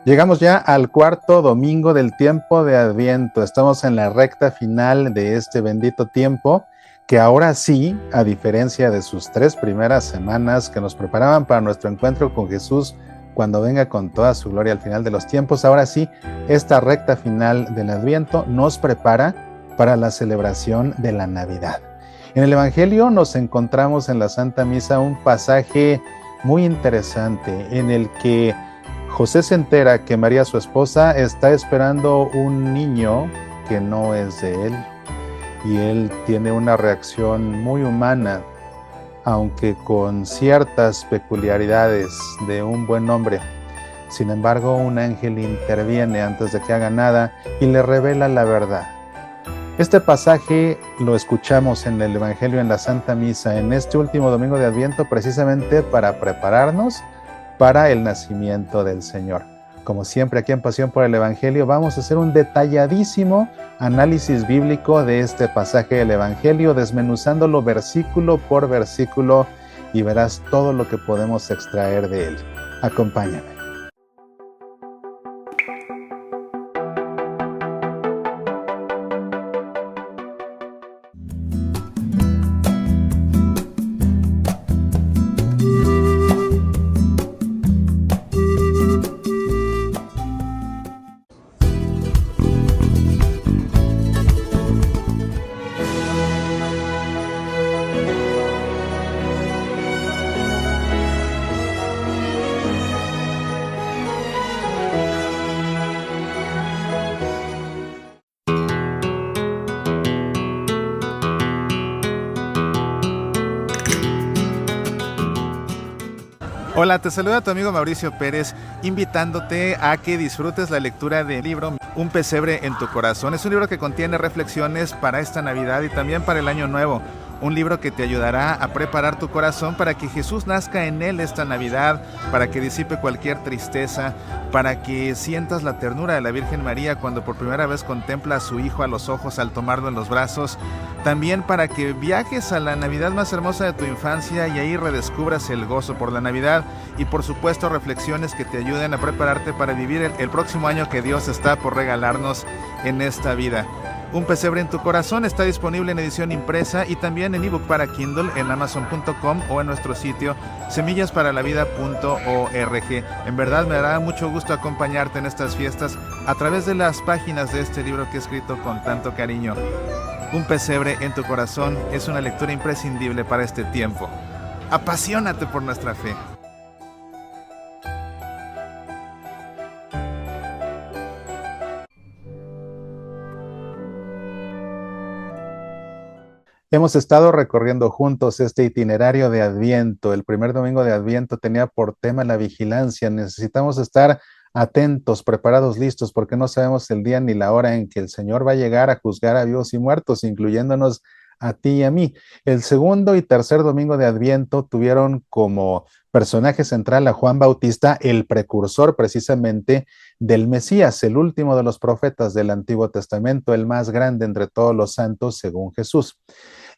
Llegamos ya al cuarto domingo del tiempo de Adviento. Estamos en la recta final de este bendito tiempo, que ahora sí, a diferencia de sus 3 primeras semanas que nos preparaban para nuestro encuentro con Jesús cuando venga con toda su gloria al final de los tiempos, ahora sí, esta recta final del Adviento nos prepara para la celebración de la Navidad. En el Evangelio nos encontramos en la Santa Misa un pasaje muy interesante en el que José se entera que María, su esposa, está esperando un niño que no es de él, y él tiene una reacción muy humana, aunque con ciertas peculiaridades de un buen hombre. Sin embargo, un ángel interviene antes de que haga nada y le revela la verdad. Este pasaje lo escuchamos en el Evangelio en la Santa Misa en este último domingo de Adviento, precisamente para prepararnos para el nacimiento del Señor. Como siempre, aquí en Pasión por el Evangelio vamos a hacer un detalladísimo análisis bíblico de este pasaje del Evangelio, desmenuzándolo versículo por versículo, y verás todo lo que podemos extraer de él. Acompáñame. Hola, te saluda tu amigo Mauricio Pérez, invitándote a que disfrutes la lectura del libro Un pesebre en tu corazón. Es un libro que contiene reflexiones para esta Navidad y también para el Año Nuevo. Un libro que te ayudará a preparar tu corazón para que Jesús nazca en él esta Navidad, para que disipe cualquier tristeza, para que sientas la ternura de la Virgen María cuando por primera vez contempla a su Hijo a los ojos al tomarlo en los brazos. También para que viajes a la Navidad más hermosa de tu infancia y ahí redescubras el gozo por la Navidad. Y por supuesto reflexiones que te ayuden a prepararte para vivir el próximo año que Dios está por regalarnos en esta vida. Un pesebre en tu corazón está disponible en edición impresa y también en ebook para Kindle en amazon.com o en nuestro sitio semillasparalavida.org. En verdad me dará mucho gusto acompañarte en estas fiestas a través de las páginas de este libro que he escrito con tanto cariño. Un pesebre en tu corazón es una lectura imprescindible para este tiempo. Apasionate por nuestra fe. Hemos estado recorriendo juntos este itinerario de Adviento. El primer domingo de Adviento tenía por tema la vigilancia. Necesitamos estar atentos, preparados, listos, porque no sabemos el día ni la hora en que el Señor va a llegar a juzgar a vivos y muertos, incluyéndonos a ti y a mí. El segundo y tercer domingo de Adviento tuvieron como personaje central a Juan Bautista, el precursor precisamente del Mesías, el último de los profetas del Antiguo Testamento, el más grande entre todos los santos según Jesús.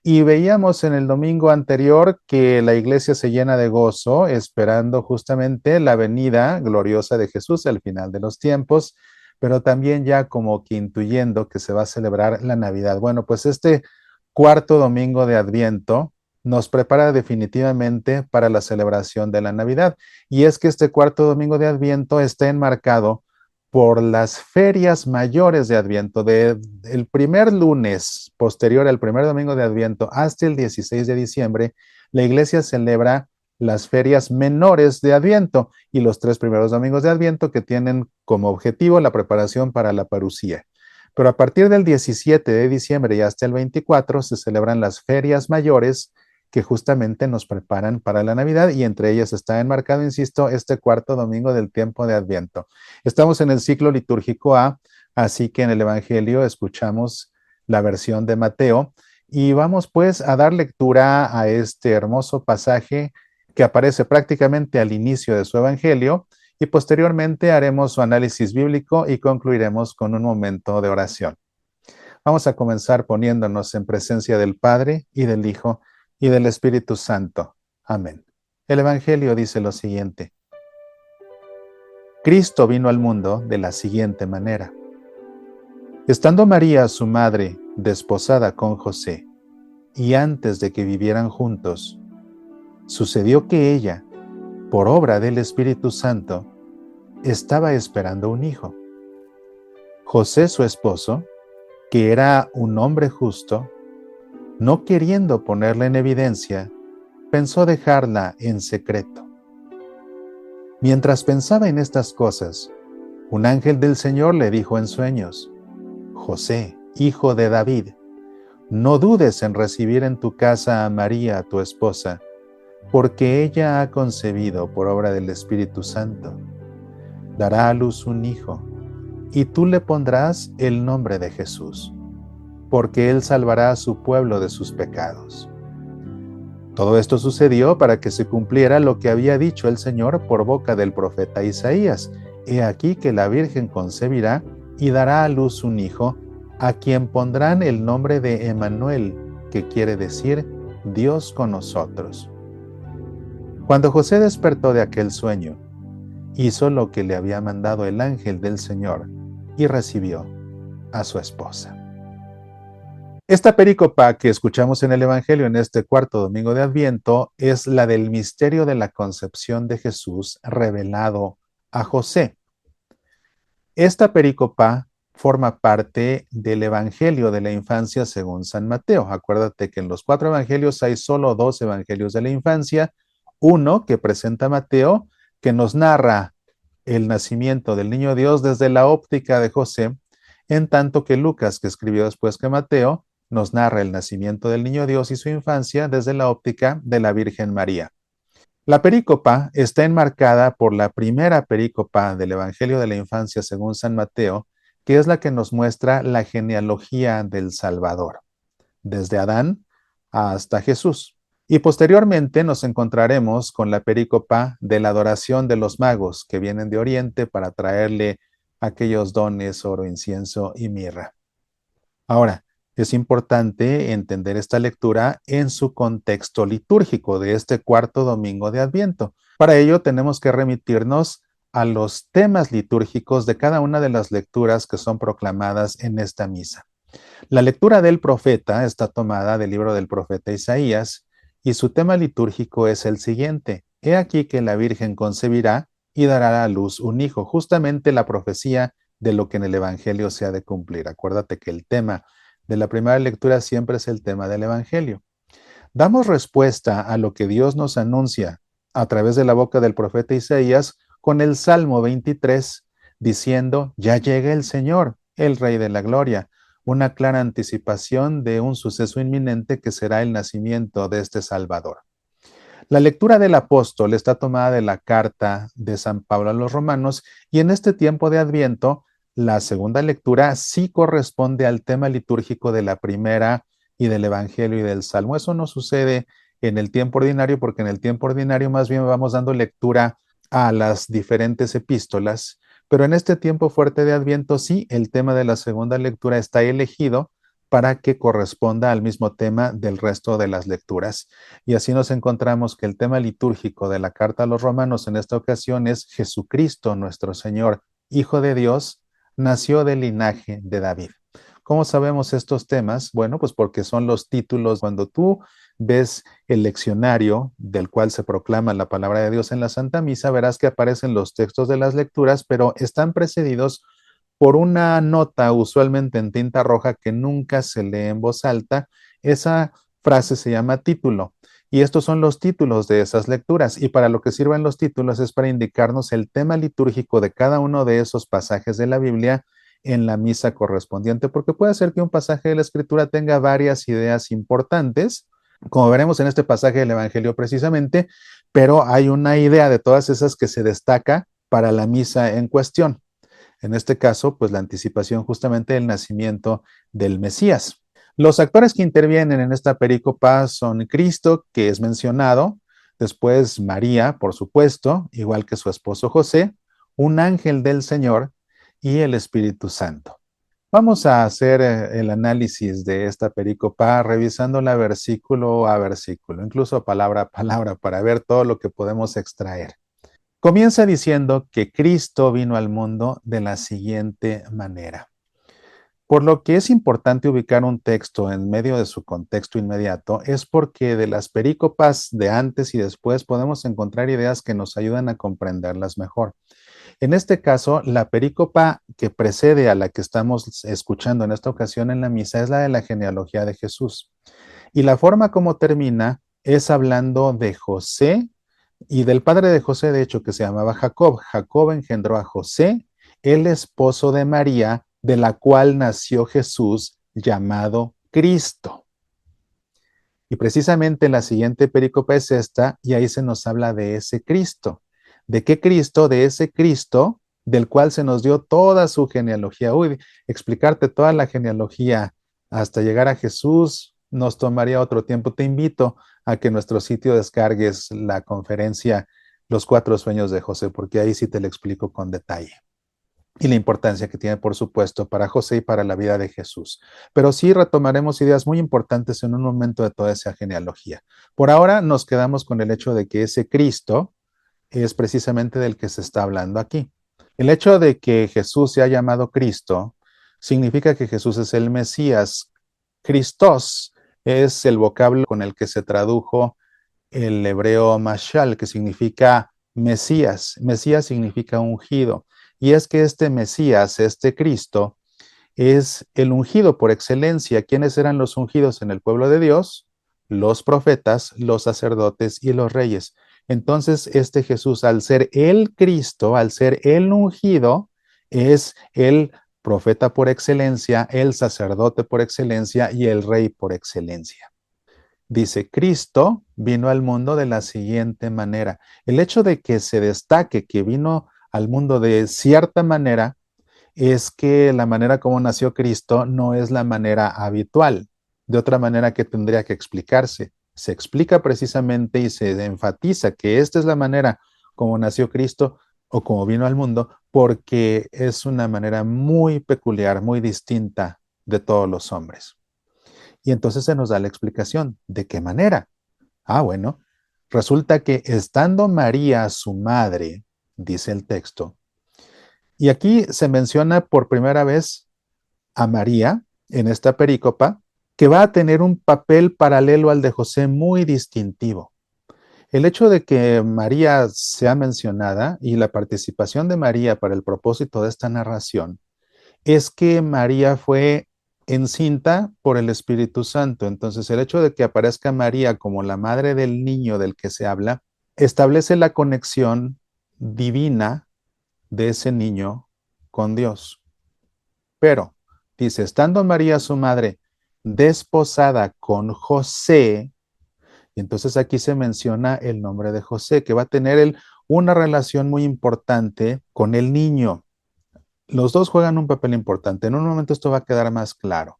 Y veíamos en el domingo anterior que la iglesia se llena de gozo, esperando justamente la venida gloriosa de Jesús al final de los tiempos, pero también ya como que intuyendo que se va a celebrar la Navidad. Bueno, pues este cuarto domingo de Adviento nos prepara definitivamente para la celebración de la Navidad. Y es que este cuarto domingo de Adviento está enmarcado por las ferias mayores de Adviento, el primer lunes posterior al primer domingo de Adviento hasta el 16 de diciembre, la iglesia celebra las ferias menores de Adviento y los 3 primeros domingos de Adviento, que tienen como objetivo la preparación para la parucía. Pero a partir del 17 de diciembre y hasta el 24 se celebran las ferias mayores, que justamente nos preparan para la Navidad, y entre ellas está enmarcado, insisto, este cuarto domingo del tiempo de Adviento. Estamos en el ciclo litúrgico A, así que en el Evangelio escuchamos la versión de Mateo y vamos pues a dar lectura a este hermoso pasaje que aparece prácticamente al inicio de su Evangelio, y posteriormente haremos su análisis bíblico y concluiremos con un momento de oración. Vamos a comenzar poniéndonos en presencia del Padre y del Hijo y del Espíritu Santo. Amén. El Evangelio dice lo siguiente. Cristo vino al mundo de la siguiente manera. Estando María, su madre, desposada con José, y antes de que vivieran juntos, sucedió que ella, por obra del Espíritu Santo, estaba esperando un hijo. José, su esposo, que era un hombre justo, no queriendo ponerla en evidencia, pensó dejarla en secreto. Mientras pensaba en estas cosas, un ángel del Señor le dijo en sueños: José, hijo de David, no dudes en recibir en tu casa a María, tu esposa, porque ella ha concebido por obra del Espíritu Santo. Dará a luz un hijo, y tú le pondrás el nombre de Jesús, porque él salvará a su pueblo de sus pecados. Todo esto sucedió para que se cumpliera lo que había dicho el Señor por boca del profeta Isaías: He aquí que la Virgen concebirá y dará a luz un hijo, a quien pondrán el nombre de Emmanuel, que quiere decir Dios con nosotros. Cuando José despertó de aquel sueño, hizo lo que le había mandado el ángel del Señor y recibió a su esposa. Esta perícopa que escuchamos en el Evangelio en este cuarto domingo de Adviento es la del misterio de la concepción de Jesús revelado a José. Esta perícopa forma parte del Evangelio de la infancia según San Mateo. Acuérdate que en los 4 evangelios hay solo 2 evangelios de la infancia, uno que presenta Mateo, que nos narra el nacimiento del niño Dios desde la óptica de José, en tanto que Lucas, que escribió después que Mateo, nos narra el nacimiento del niño Dios y su infancia desde la óptica de la Virgen María. La perícopa está enmarcada por la primera perícopa del Evangelio de la Infancia según San Mateo, que es la que nos muestra la genealogía del Salvador, desde Adán hasta Jesús. Y posteriormente nos encontraremos con la perícopa de la adoración de los magos que vienen de Oriente para traerle aquellos dones, oro, incienso y mirra. Ahora, es importante entender esta lectura en su contexto litúrgico de este cuarto domingo de Adviento. Para ello tenemos que remitirnos a los temas litúrgicos de cada una de las lecturas que son proclamadas en esta misa. La lectura del profeta está tomada del libro del profeta Isaías y su tema litúrgico es el siguiente: He aquí que la Virgen concebirá y dará a luz un hijo, justamente la profecía de lo que en el Evangelio se ha de cumplir. Acuérdate que el tema de la primera lectura siempre es el tema del Evangelio. Damos respuesta a lo que Dios nos anuncia a través de la boca del profeta Isaías con el Salmo 23, diciendo: Ya llega el Señor, el Rey de la Gloria, una clara anticipación de un suceso inminente que será el nacimiento de este Salvador. La lectura del apóstol está tomada de la carta de San Pablo a los Romanos y en este tiempo de Adviento, la segunda lectura sí corresponde al tema litúrgico de la primera y del Evangelio y del Salmo. Eso no sucede en el tiempo ordinario porque en el tiempo ordinario más bien vamos dando lectura a las diferentes epístolas, pero en este tiempo fuerte de Adviento sí, el tema de la segunda lectura está elegido para que corresponda al mismo tema del resto de las lecturas. Y así nos encontramos que el tema litúrgico de la carta a los Romanos en esta ocasión es: Jesucristo, nuestro Señor, Hijo de Dios, nació del linaje de David. ¿Cómo sabemos estos temas? Bueno, pues porque son los títulos. Cuando tú ves el leccionario del cual se proclama la palabra de Dios en la Santa Misa, verás que aparecen los textos de las lecturas, pero están precedidos por una nota, usualmente en tinta roja, que nunca se lee en voz alta. Esa frase se llama título. Y estos son los títulos de esas lecturas. Y para lo que sirven los títulos es para indicarnos el tema litúrgico de cada uno de esos pasajes de la Biblia en la misa correspondiente, porque puede ser que un pasaje de la Escritura tenga varias ideas importantes, como veremos en este pasaje del Evangelio precisamente, pero hay una idea de todas esas que se destaca para la misa en cuestión. En este caso, pues la anticipación justamente del nacimiento del Mesías. Los actores que intervienen en esta perícopa son Cristo, que es mencionado, después María, por supuesto, igual que su esposo José, un ángel del Señor y el Espíritu Santo. Vamos a hacer el análisis de esta perícopa revisándola versículo a versículo, incluso palabra a palabra, para ver todo lo que podemos extraer. Comienza diciendo que Cristo vino al mundo de la siguiente manera. Por lo que es importante ubicar un texto en medio de su contexto inmediato es porque de las perícopas de antes y después podemos encontrar ideas que nos ayudan a comprenderlas mejor. En este caso, la perícopa que precede a la que estamos escuchando en esta ocasión en la misa es la de la genealogía de Jesús. Y la forma como termina es hablando de José y del padre de José, de hecho, que se llamaba Jacob. Jacob engendró a José, el esposo de María, de la cual nació Jesús llamado Cristo. Y precisamente la siguiente pericopa es esta, y ahí se nos habla de ese Cristo. ¿De qué Cristo? De ese Cristo del cual se nos dio toda su genealogía. Uy, explicarte toda la genealogía hasta llegar a Jesús nos tomaría otro tiempo. Te invito a que en nuestro sitio descargues la conferencia Los Cuatro Sueños de José, porque ahí sí te lo explico con detalle y la importancia que tiene, por supuesto, para José y para la vida de Jesús. Pero sí retomaremos ideas muy importantes en un momento de toda esa genealogía. Por ahora nos quedamos con el hecho de que ese Cristo es precisamente del que se está hablando aquí. El hecho de que Jesús se ha llamado Cristo significa que Jesús es el Mesías. Christos es el vocablo con el que se tradujo el hebreo mashal, que significa Mesías. Mesías significa ungido. Y es que este Mesías, este Cristo, es el ungido por excelencia. ¿Quiénes eran los ungidos en el pueblo de Dios? Los profetas, los sacerdotes y los reyes. Entonces, este Jesús, al ser el Cristo, al ser el ungido, es el profeta por excelencia, el sacerdote por excelencia y el rey por excelencia. Dice, Cristo vino al mundo de la siguiente manera. El hecho de que se destaque que vino al mundo de cierta manera es que la manera como nació Cristo no es la manera habitual. De otra manera que tendría que explicarse. Se explica precisamente y se enfatiza que esta es la manera como nació Cristo o como vino al mundo porque es una manera muy peculiar, muy distinta de todos los hombres. Y entonces se nos da la explicación. ¿De qué manera? Ah, bueno, resulta que estando María, su madre, dice el texto, y aquí se menciona por primera vez a María en esta perícopa, que va a tener un papel paralelo al de José muy distintivo. El hecho de que María sea mencionada y la participación de María para el propósito de esta narración es que María fue encinta por el Espíritu Santo. Entonces, el hecho de que aparezca María como la madre del niño del que se habla, establece la conexión divina de ese niño con Dios. Pero, dice, estando María su madre desposada con José, y entonces aquí se menciona el nombre de José, que va a tener una relación muy importante con el niño. Los dos juegan un papel importante. En un momento esto va a quedar más claro.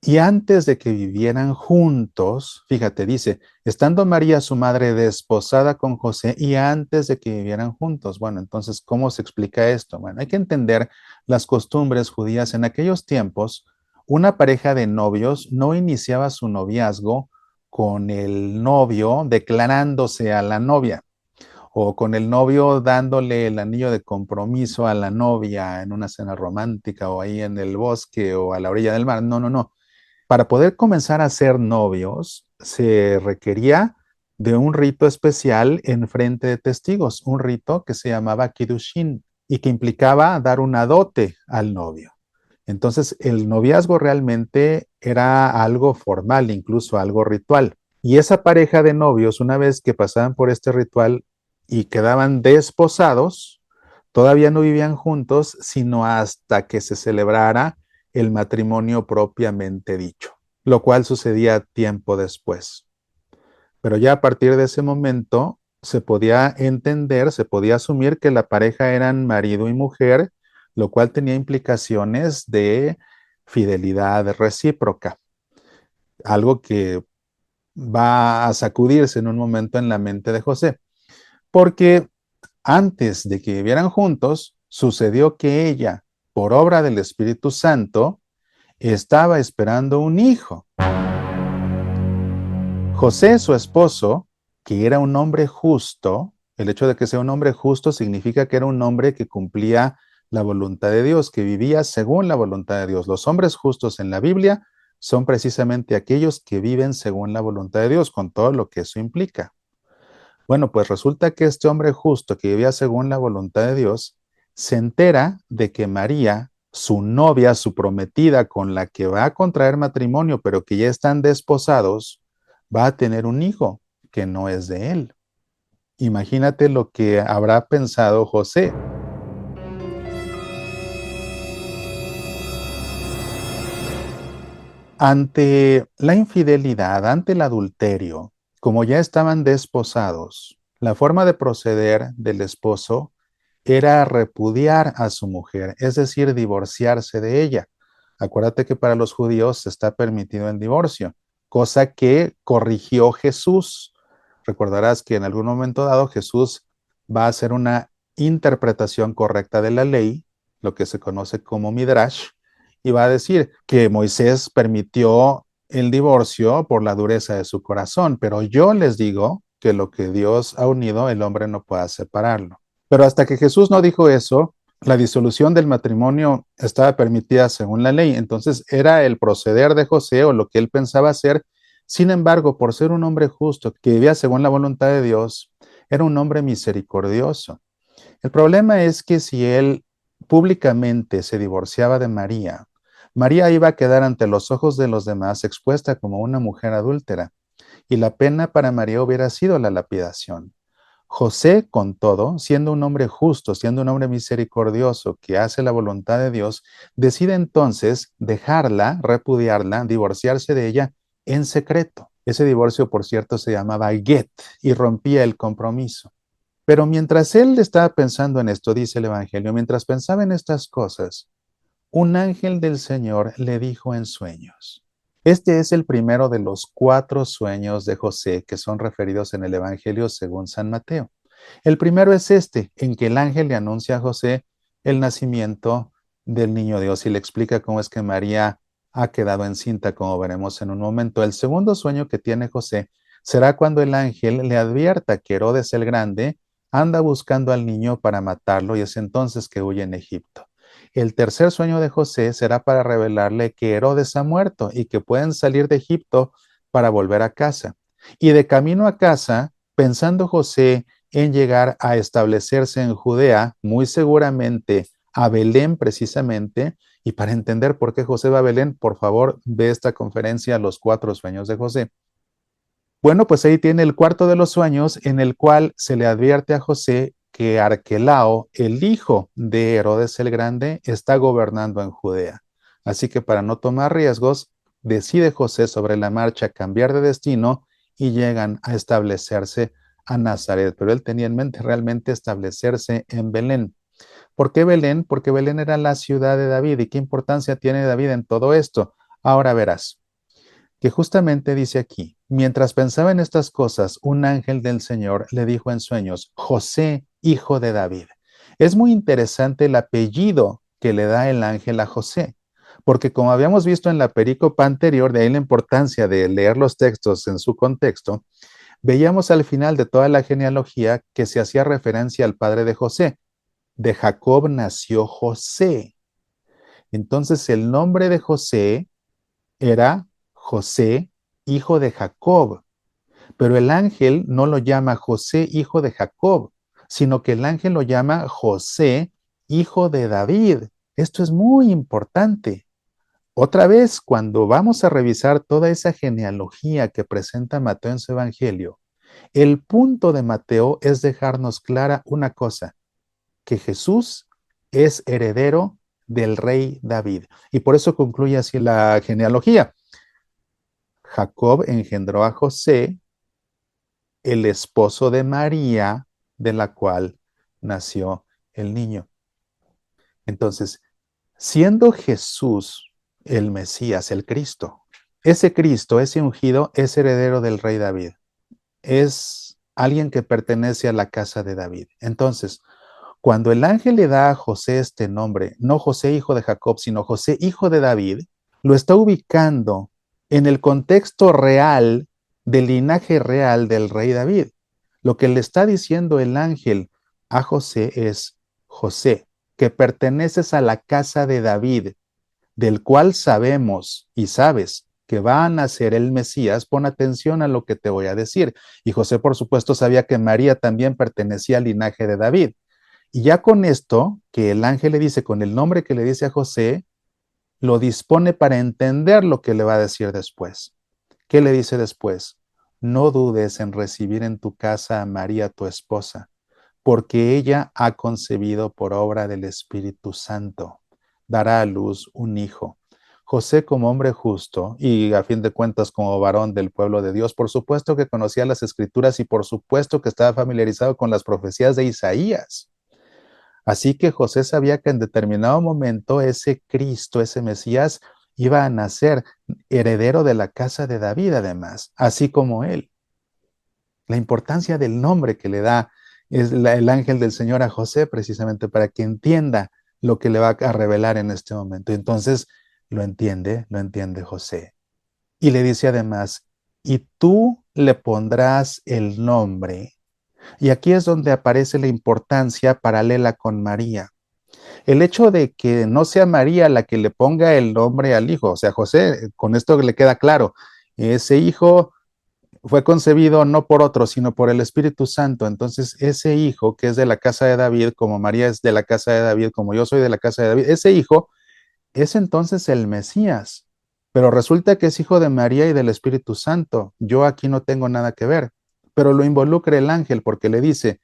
Y antes de que vivieran juntos, fíjate, dice, estando María su madre desposada con José y antes de que vivieran juntos. Bueno, entonces, ¿cómo se explica esto? Bueno, hay que entender las costumbres judías. En aquellos tiempos, una pareja de novios no iniciaba su noviazgo con el novio declarándose a la novia o con el novio dándole el anillo de compromiso a la novia en una cena romántica o ahí en el bosque o a la orilla del mar. No, no, no. Para poder comenzar a ser novios se requería de un rito especial en frente de testigos, un rito que se llamaba Kiddushin y que implicaba dar una dote al novio. Entonces, el noviazgo realmente era algo formal, incluso algo ritual. Y esa pareja de novios, una vez que pasaban por este ritual y quedaban desposados, todavía no vivían juntos, sino hasta que se celebrara el matrimonio propiamente dicho, lo cual sucedía tiempo después. Pero ya a partir de ese momento se podía entender, se podía asumir que la pareja eran marido y mujer, lo cual tenía implicaciones de fidelidad recíproca, algo que va a sacudirse en un momento en la mente de José, porque antes de que vivieran juntos, sucedió que ella, por obra del Espíritu Santo, estaba esperando un hijo. José, su esposo, que era un hombre justo, El hecho de que sea un hombre justo significa que era un hombre que cumplía la voluntad de Dios, que vivía según la voluntad de Dios. Los hombres justos en la Biblia son precisamente aquellos que viven según la voluntad de Dios, con todo lo que eso implica. Bueno, pues resulta que este hombre justo que vivía según la voluntad de Dios, se entera de que María, su novia, su prometida, con la que va a contraer matrimonio, pero que ya están desposados, va a tener un hijo que no es de él. Imagínate lo que habrá pensado José. Ante la infidelidad, ante el adulterio, como ya estaban desposados, la forma de proceder del esposo era repudiar a su mujer, es decir, divorciarse de ella. Acuérdate que para los judíos está permitido el divorcio, cosa que corrigió Jesús. Recordarás que en algún momento dado Jesús va a hacer una interpretación correcta de la ley, lo que se conoce como Midrash, y va a decir que Moisés permitió el divorcio por la dureza de su corazón, pero yo les digo que lo que Dios ha unido, el hombre no pueda separarlo. Pero hasta que Jesús no dijo eso, la disolución del matrimonio estaba permitida según la ley. Entonces era el proceder de José o lo que él pensaba hacer. Sin embargo, por ser un hombre justo que vivía según la voluntad de Dios, era un hombre misericordioso. El problema es que si él públicamente se divorciaba de María, María iba a quedar ante los ojos de los demás expuesta como una mujer adúltera, y la pena para María hubiera sido la lapidación. José, con todo, siendo un hombre justo, siendo un hombre misericordioso que hace la voluntad de Dios, decide entonces dejarla, repudiarla, divorciarse de ella en secreto. Ese divorcio, por cierto, se llamaba get y rompía el compromiso. Pero mientras él estaba pensando en esto, dice el Evangelio, mientras pensaba en estas cosas, un ángel del Señor le dijo en sueños. Este es el primero de los 4 sueños de José que son referidos en el Evangelio según San Mateo. El primero es este, en que el ángel le anuncia a José el nacimiento del niño Dios y le explica cómo es que María ha quedado encinta, como veremos en un momento. El segundo sueño que tiene José será cuando el ángel le advierta que Herodes el Grande anda buscando al niño para matarlo y es entonces que huye en Egipto. El tercer sueño de José será para revelarle que Herodes ha muerto y que pueden salir de Egipto para volver a casa. Y de camino a casa, pensando José en llegar a establecerse en Judea, muy seguramente a Belén precisamente, y para entender por qué José va a Belén, por favor, ve esta conferencia, Los 4 sueños de José. Bueno, pues ahí tiene el cuarto de los sueños en el cual se le advierte a José que Arquelao, el hijo de Herodes el Grande, está gobernando en Judea. Así que para no tomar riesgos, decide José sobre la marcha cambiar de destino y llegan a establecerse a Nazaret. Pero él tenía en mente realmente establecerse en Belén. ¿Por qué Belén? Porque Belén era la ciudad de David. ¿Y qué importancia tiene David en todo esto? Ahora verás que justamente dice aquí, mientras pensaba en estas cosas, un ángel del Señor le dijo en sueños, José, hijo de David. Es muy interesante el apellido que le da el ángel a José, porque como habíamos visto en la perícopa anterior, de ahí la importancia de leer los textos en su contexto, veíamos al final de toda la genealogía que se hacía referencia al padre de José. De Jacob nació José. Entonces el nombre de José era José, hijo de Jacob. Pero el ángel no lo llama José, hijo de Jacob, sino que el ángel lo llama José, hijo de David. Esto es muy importante. Otra vez, cuando vamos a revisar toda esa genealogía que presenta Mateo en su Evangelio, el punto de Mateo es dejarnos clara una cosa, que Jesús es heredero del rey David. Y por eso concluye así la genealogía. Jacob engendró a José, el esposo de María, de la cual nació el niño. Entonces, siendo Jesús el Mesías, el Cristo, ese ungido, es heredero del rey David. Es alguien que pertenece a la casa de David. Entonces, cuando el ángel le da a José este nombre, no José hijo de Jacob, sino José hijo de David, lo está ubicando en el contexto real del linaje real del rey David. Lo que le está diciendo el ángel a José es: José, que perteneces a la casa de David, del cual sabemos y sabes que va a nacer el Mesías, pon atención a lo que te voy a decir. Y José, por supuesto, sabía que María también pertenecía al linaje de David. Y ya con esto, que el ángel le dice, con el nombre que le dice a José, lo dispone para entender lo que le va a decir después. ¿Qué le dice después? No dudes en recibir en tu casa a María, tu esposa, porque ella ha concebido por obra del Espíritu Santo. Dará a luz un hijo. José, como hombre justo y a fin de cuentas como varón del pueblo de Dios, por supuesto que conocía las escrituras y por supuesto que estaba familiarizado con las profecías de Isaías. Así que José sabía que en determinado momento ese Cristo, ese Mesías, iba a nacer heredero de la casa de David además, así como él. La importancia del nombre que le da el ángel del Señor a José, precisamente para que entienda lo que le va a revelar en este momento. Entonces lo entiende José. Y le dice además, y tú le pondrás el nombre. Y aquí es donde aparece la importancia paralela con María. El hecho de que no sea María la que le ponga el nombre al hijo, o sea, José, con esto le queda claro, ese hijo fue concebido no por otro, sino por el Espíritu Santo. Entonces, ese hijo que es de la casa de David, como María es de la casa de David, como yo soy de la casa de David, ese hijo es entonces el Mesías. Pero resulta que es hijo de María y del Espíritu Santo. Yo aquí no tengo nada que ver. Pero lo involucra el ángel porque le dice,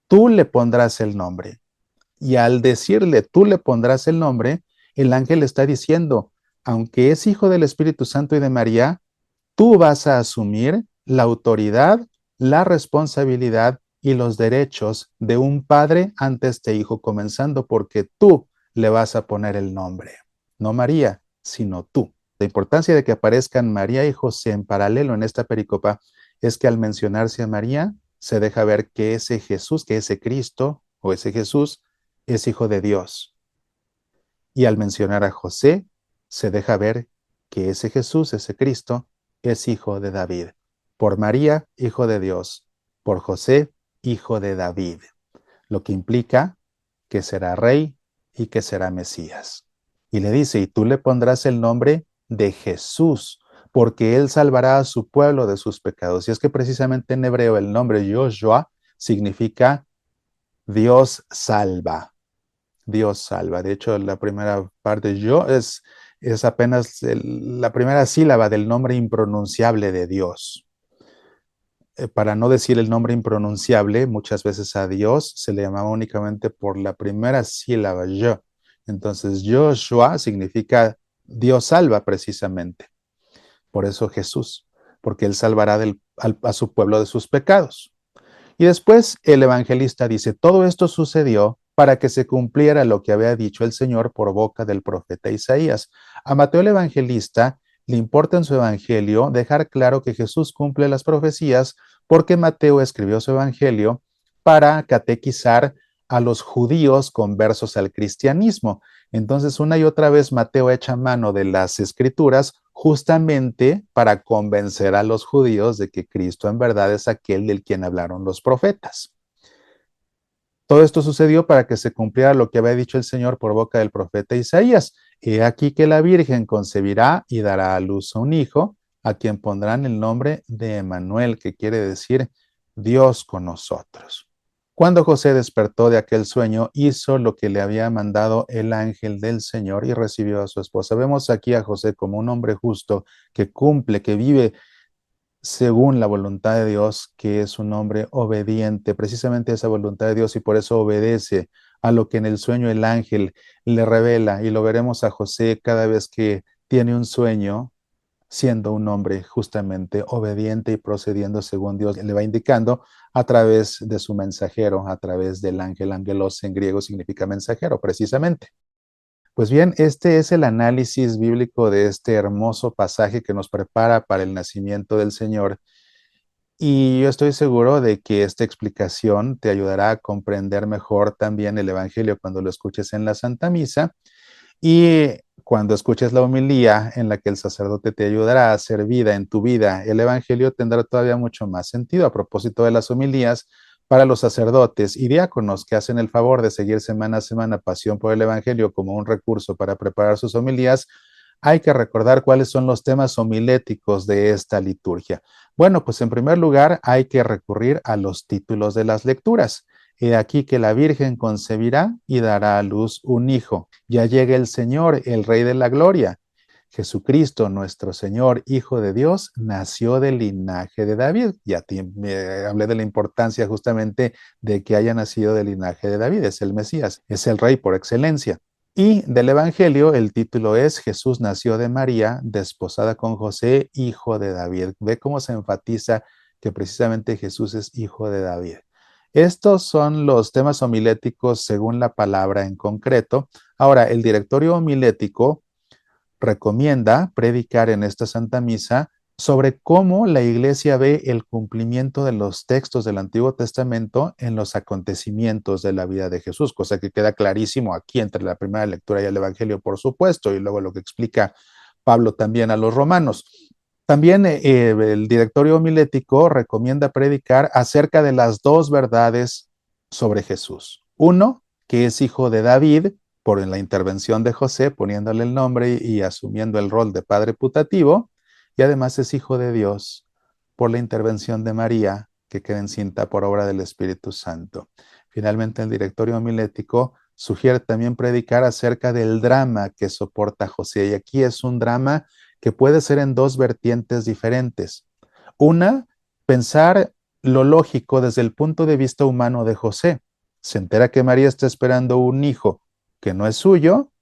tú le pondrás el nombre. Y al decirle, tú le pondrás el nombre, el ángel está diciendo, aunque es hijo del Espíritu Santo y de María, tú vas a asumir la autoridad, la responsabilidad y los derechos de un padre ante este hijo, comenzando porque tú le vas a poner el nombre. No María, sino tú. La importancia de que aparezcan María y José en paralelo en esta pericopa es que al mencionarse a María, se deja ver que ese Jesús, que ese Cristo o ese Jesús es hijo de Dios. Y al mencionar a José, se deja ver que ese Jesús, ese Cristo, es hijo de David. Por María, hijo de Dios. Por José, hijo de David. Lo que implica que será rey y que será Mesías. Y le dice, y tú le pondrás el nombre de Jesús, porque él salvará a su pueblo de sus pecados. Y es que precisamente en hebreo el nombre Yoshua significa Dios salva. Dios salva. De hecho, la primera parte yo es apenas la primera sílaba del nombre impronunciable de Dios. Para no decir el nombre impronunciable, muchas veces a Dios se le llamaba únicamente por la primera sílaba, yo. Entonces, Joshua significa Dios salva precisamente. Por eso Jesús, porque Él salvará a su pueblo de sus pecados. Y después el evangelista dice, todo esto sucedió para que se cumpliera lo que había dicho el Señor por boca del profeta Isaías. A Mateo el evangelista le importa en su evangelio dejar claro que Jesús cumple las profecías porque Mateo escribió su evangelio para catequizar a los judíos conversos al cristianismo. Entonces, una y otra vez Mateo echa mano de las escrituras justamente para convencer a los judíos de que Cristo en verdad es aquel del quien hablaron los profetas. Todo esto sucedió para que se cumpliera lo que había dicho el Señor por boca del profeta Isaías. He aquí que la Virgen concebirá y dará a luz a un hijo, a quien pondrán el nombre de Emmanuel, que quiere decir Dios con nosotros. Cuando José despertó de aquel sueño, hizo lo que le había mandado el ángel del Señor y recibió a su esposa. Vemos aquí a José como un hombre justo que cumple, que vive según la voluntad de Dios, que es un hombre obediente, precisamente a esa voluntad de Dios, y por eso obedece a lo que en el sueño el ángel le revela. Y lo veremos a José cada vez que tiene un sueño, siendo un hombre justamente obediente y procediendo según Dios le va indicando a través de su mensajero, a través del ángel. Angelos en griego significa mensajero, precisamente. Pues bien, este es el análisis bíblico de este hermoso pasaje que nos prepara para el nacimiento del Señor. Y yo estoy seguro de que esta explicación te ayudará a comprender mejor también el Evangelio cuando lo escuches en la Santa Misa. Y Cuando escuches la homilía en la que el sacerdote te ayudará a hacer vida en tu vida, el Evangelio tendrá todavía mucho más sentido. A propósito de las homilías, para los sacerdotes y diáconos que hacen el favor de seguir semana a semana Pasión por el Evangelio como un recurso para preparar sus homilías, hay que recordar cuáles son los temas homiléticos de esta liturgia. Bueno, pues en primer lugar hay que recurrir a los títulos de las lecturas. He aquí que la Virgen concebirá y dará a luz un hijo. Ya llega el Señor, el Rey de la Gloria. Jesucristo, nuestro Señor, Hijo de Dios, nació del linaje de David. Ya hablé de la importancia justamente de que haya nacido del linaje de David. Es el Mesías, es el Rey por excelencia. Y del Evangelio, el título es Jesús nació de María, desposada con José, hijo de David. Ve cómo se enfatiza que precisamente Jesús es hijo de David. Estos son los temas homiléticos según la palabra en concreto. Ahora, el directorio homilético recomienda predicar en esta Santa Misa sobre cómo la Iglesia ve el cumplimiento de los textos del Antiguo Testamento en los acontecimientos de la vida de Jesús, cosa que queda clarísimo aquí entre la primera lectura y el Evangelio, por supuesto, y luego lo que explica Pablo también a los romanos. También el directorio homilético recomienda predicar acerca de las dos verdades sobre Jesús. Uno, que es hijo de David, por la intervención de José, poniéndole el nombre y asumiendo el rol de padre putativo, y además es hijo de Dios por la intervención de María, que queda encinta por obra del Espíritu Santo. Finalmente, el directorio homilético sugiere también predicar acerca del drama que soporta José, y aquí es un drama que puede ser en dos vertientes diferentes. Una, pensar lo lógico desde el punto de vista humano de José. Se entera que María está esperando un hijo que no es suyo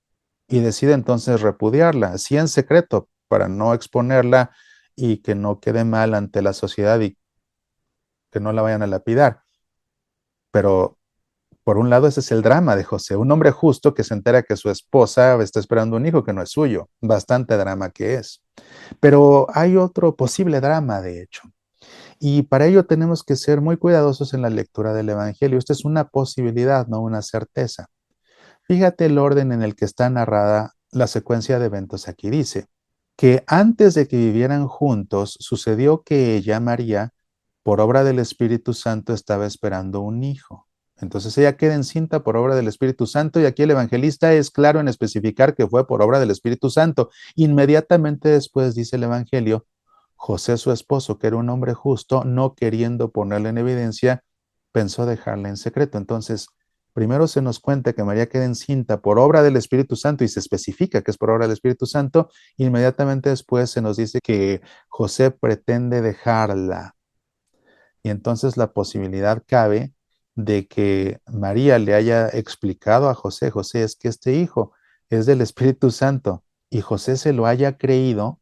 y decide entonces repudiarla, así en secreto, para no exponerla y que no quede mal ante la sociedad y que no la vayan a lapidar. Pero por un lado, ese es el drama de José, un hombre justo que se entera que su esposa está esperando un hijo que no es suyo, bastante drama que es. Pero hay otro posible drama, de hecho, y para ello tenemos que ser muy cuidadosos en la lectura del Evangelio. Esta es una posibilidad, no una certeza. Fíjate el orden en el que está narrada la secuencia de eventos aquí. Dice que antes de que vivieran juntos, sucedió que ella, María, por obra del Espíritu Santo, estaba esperando un hijo. Entonces ella queda encinta por obra del Espíritu Santo y aquí el evangelista es claro en especificar que fue por obra del Espíritu Santo. Inmediatamente después dice el Evangelio, José su esposo, que era un hombre justo, no queriendo ponerle en evidencia, pensó dejarla en secreto. Entonces, primero se nos cuenta que María queda encinta por obra del Espíritu Santo y se especifica que es por obra del Espíritu Santo. Inmediatamente después se nos dice que José pretende dejarla. Y entonces la posibilidad cabe de que María le haya explicado a José, José, es que este hijo es del Espíritu Santo, y José se lo haya creído,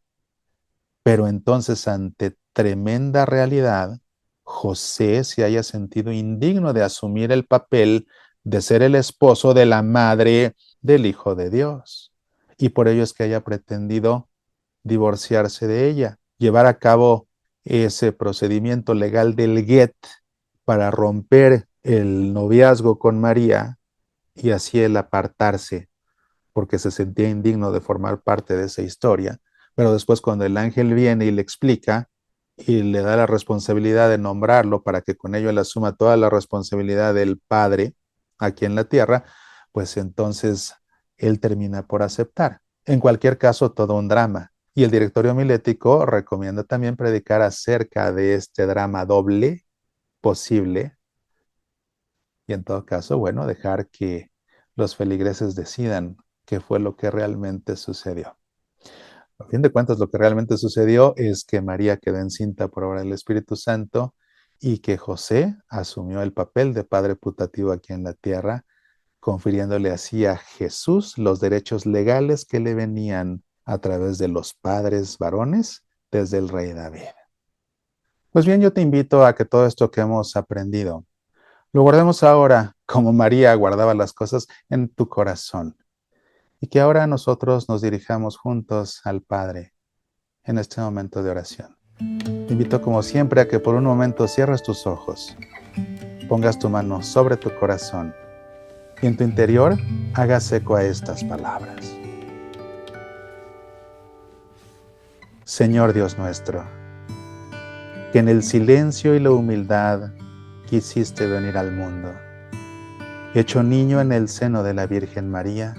pero entonces ante tremenda realidad, José se haya sentido indigno de asumir el papel de ser el esposo de la madre del Hijo de Dios. Y por ello es que haya pretendido divorciarse de ella, llevar a cabo ese procedimiento legal del get para romper el noviazgo con María y así el apartarse porque se sentía indigno de formar parte de esa historia. Pero después cuando el ángel viene y le explica y le da la responsabilidad de nombrarlo para que con ello él asuma toda la responsabilidad del padre aquí en la tierra, pues entonces él termina por aceptar. En cualquier caso, todo un drama. Y el directorio homilético recomienda también predicar acerca de este drama doble posible y en todo caso, bueno, dejar que los feligreses decidan qué fue lo que realmente sucedió. A fin de cuentas, lo que realmente sucedió es que María quedó encinta por obra del Espíritu Santo y que José asumió el papel de padre putativo aquí en la tierra, confiriéndole así a Jesús los derechos legales que le venían a través de los padres varones desde el rey David. Pues bien, yo te invito a que todo esto que hemos aprendido lo guardemos ahora, como María guardaba las cosas, en tu corazón. Y que ahora nosotros nos dirijamos juntos al Padre en este momento de oración. Te invito como siempre a que por un momento cierres tus ojos, pongas tu mano sobre tu corazón y en tu interior hagas eco a estas palabras. Señor Dios nuestro, que en el silencio y la humildad quisiste venir al mundo, hecho niño en el seno de la Virgen María,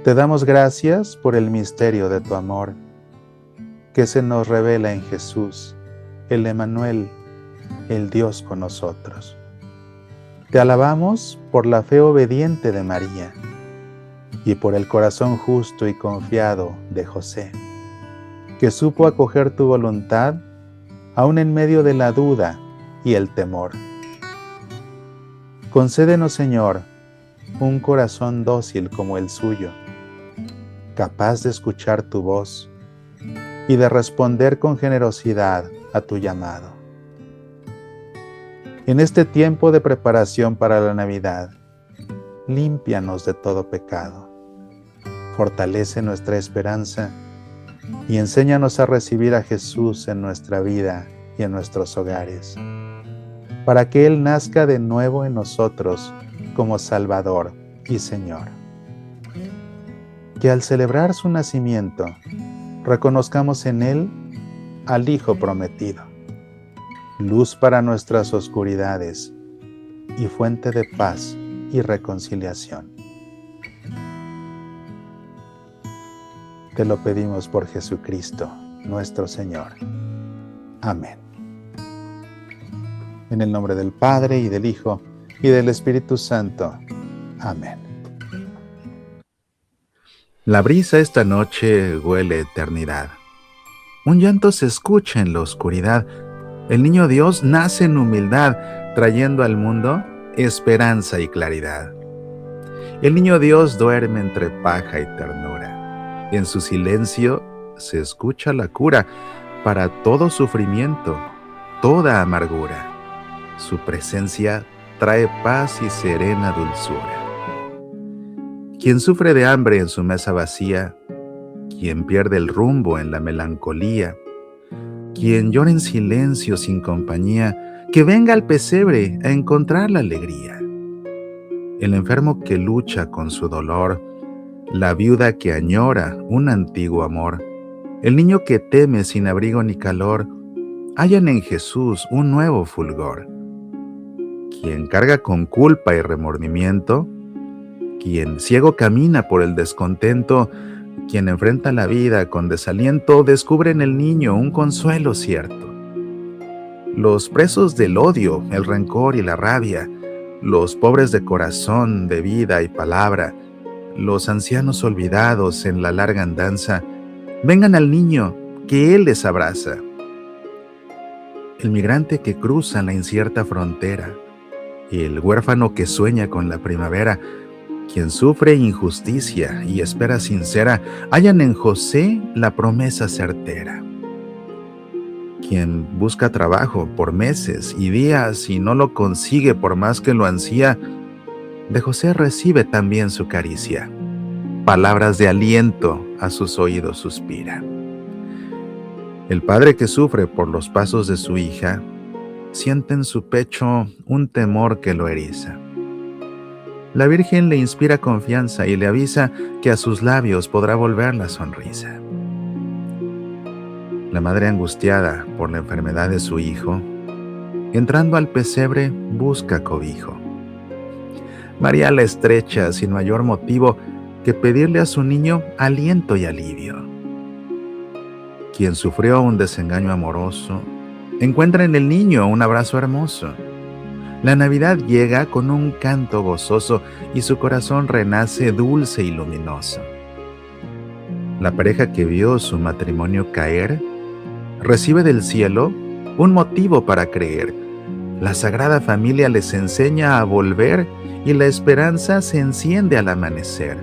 te damos gracias por el misterio de tu amor, que se nos revela en Jesús, el Emmanuel, el Dios con nosotros. Te alabamos por la fe obediente de María y por el corazón justo y confiado de José, que supo acoger tu voluntad aún en medio de la duda y el temor. Concédenos, Señor, un corazón dócil como el suyo, capaz de escuchar tu voz y de responder con generosidad a tu llamado. En este tiempo de preparación para la Navidad, límpianos de todo pecado, fortalece nuestra esperanza y enséñanos a recibir a Jesús en nuestra vida y en nuestros hogares, para que Él nazca de nuevo en nosotros como Salvador y Señor. Que al celebrar su nacimiento, reconozcamos en Él al Hijo prometido, luz para nuestras oscuridades y fuente de paz y reconciliación. Te lo pedimos por Jesucristo, nuestro Señor. Amén. En el nombre del Padre, y del Hijo, y del Espíritu Santo. Amén. La brisa esta noche huele eternidad. Un llanto se escucha en la oscuridad. El niño Dios nace en humildad, trayendo al mundo esperanza y claridad. El niño Dios duerme entre paja y ternura. En su silencio se escucha la cura para todo sufrimiento, toda amargura. Su presencia trae paz y serena dulzura. Quien sufre de hambre en su mesa vacía, quien pierde el rumbo en la melancolía, quien llora en silencio sin compañía, que venga al pesebre a encontrar la alegría. El enfermo que lucha con su dolor, la viuda que añora un antiguo amor, el niño que teme sin abrigo ni calor, hallan en Jesús un nuevo fulgor. Quien carga con culpa y remordimiento, quien ciego camina por el descontento, quien enfrenta la vida con desaliento, descubre en el niño un consuelo cierto. Los presos del odio, el rencor y la rabia, los pobres de corazón, de vida y palabra, los ancianos olvidados en la larga andanza, vengan al niño, que Él les abraza. El migrante que cruza la incierta frontera, el huérfano que sueña con la primavera, quien sufre injusticia y espera sincera, hallan en José la promesa certera. Quien busca trabajo por meses y días y no lo consigue por más que lo ansía, de José recibe también su caricia. Palabras de aliento a sus oídos suspira. El padre que sufre por los pasos de su hija, siente en su pecho un temor que lo eriza. La Virgen le inspira confianza y le avisa que a sus labios podrá volver la sonrisa. La madre angustiada por la enfermedad de su hijo, entrando al pesebre busca cobijo. María la estrecha sin mayor motivo que pedirle a su niño aliento y alivio. Quien sufrió un desengaño amoroso, encuentra en el niño un abrazo hermoso. La Navidad llega con un canto gozoso y su corazón renace dulce y luminoso. La pareja que vio su matrimonio caer, recibe del cielo un motivo para creer. La Sagrada Familia les enseña a volver y la esperanza se enciende al amanecer.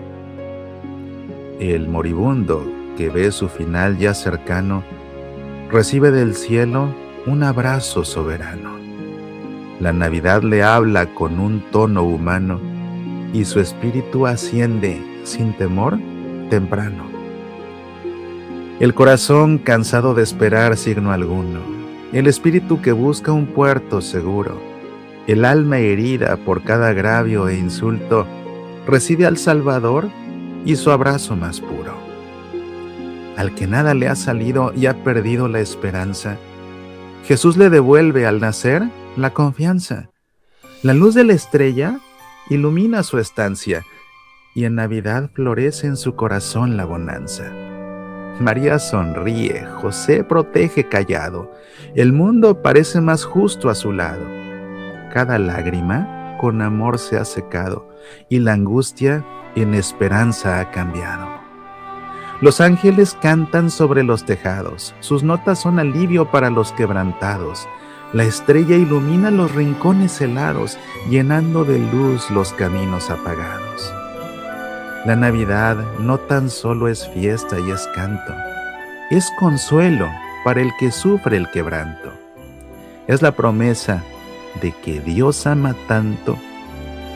El moribundo que ve su final ya cercano, recibe del cielo un abrazo soberano. La Navidad le habla con un tono humano y su espíritu asciende sin temor temprano. El corazón cansado de esperar signo alguno, el espíritu que busca un puerto seguro, el alma herida por cada agravio e insulto, recibe al Salvador y su abrazo más puro. al que nada le ha salido y ha perdido la esperanza. Jesús le devuelve al nacer la confianza. La luz de la estrella ilumina su estancia y en Navidad florece en su corazón la bonanza. María sonríe, José protege callado, el mundo parece más justo a su lado. Cada lágrima con amor se ha secado y la angustia en esperanza ha cambiado. Los ángeles cantan sobre los tejados, sus notas son alivio para los quebrantados. La estrella ilumina los rincones helados, llenando de luz los caminos apagados. La Navidad no tan solo es fiesta y es canto, es consuelo para el que sufre el quebranto. Es la promesa de que Dios ama tanto,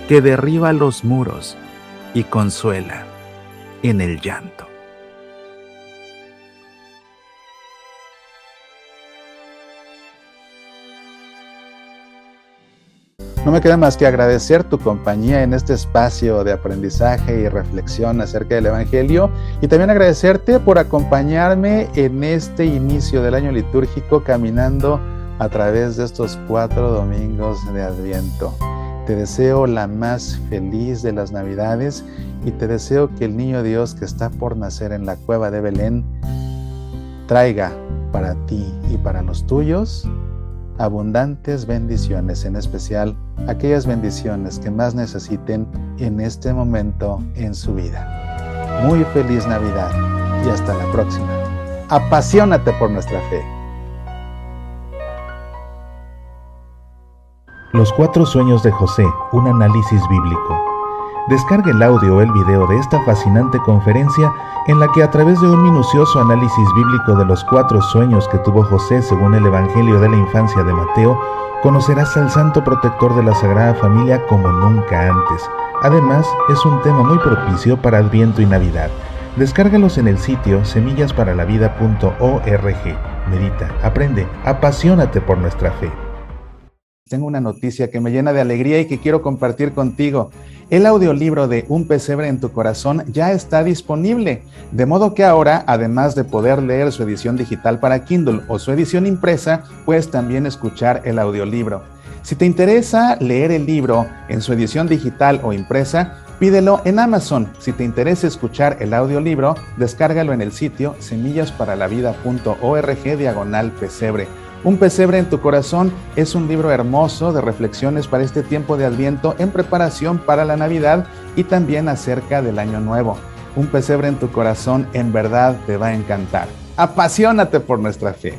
que derriba los muros y consuela en el llanto. No me queda más que agradecer tu compañía en este espacio de aprendizaje y reflexión acerca del Evangelio y también agradecerte por acompañarme en este inicio del año litúrgico caminando a través de estos 4 domingos de Adviento. Te deseo la más feliz de las Navidades y te deseo que el niño Dios que está por nacer en la cueva de Belén traiga para ti y para los tuyos abundantes bendiciones, en especial aquellas bendiciones que más necesiten en este momento en su vida. Muy feliz Navidad y hasta la próxima. Apasionate por nuestra fe. Los 4 sueños de José, un análisis bíblico. Descargue el audio o el video de esta fascinante conferencia en la que a través de un minucioso análisis bíblico de los 4 sueños que tuvo José según el Evangelio de la Infancia de Mateo, conocerás al Santo Protector de la Sagrada Familia como nunca antes. Además, es un tema muy propicio para Adviento y Navidad. Descárgalos en el sitio semillasparalavida.org. Medita, aprende, apasionate por nuestra fe. Tengo una noticia que me llena de alegría y que quiero compartir contigo. El audiolibro de Un pesebre en tu corazón ya está disponible, de modo que ahora, además de poder leer su edición digital para Kindle o su edición impresa, puedes también escuchar el audiolibro. Si te interesa leer el libro en su edición digital o impresa, pídelo en Amazon. Si te interesa escuchar el audiolibro, descárgalo en el sitio semillasparalavida.org/pesebre. Un pesebre en tu corazón es un libro hermoso de reflexiones para este tiempo de Adviento en preparación para la Navidad y también acerca del Año Nuevo. Un pesebre en tu corazón en verdad te va a encantar. Apasionate por nuestra fe.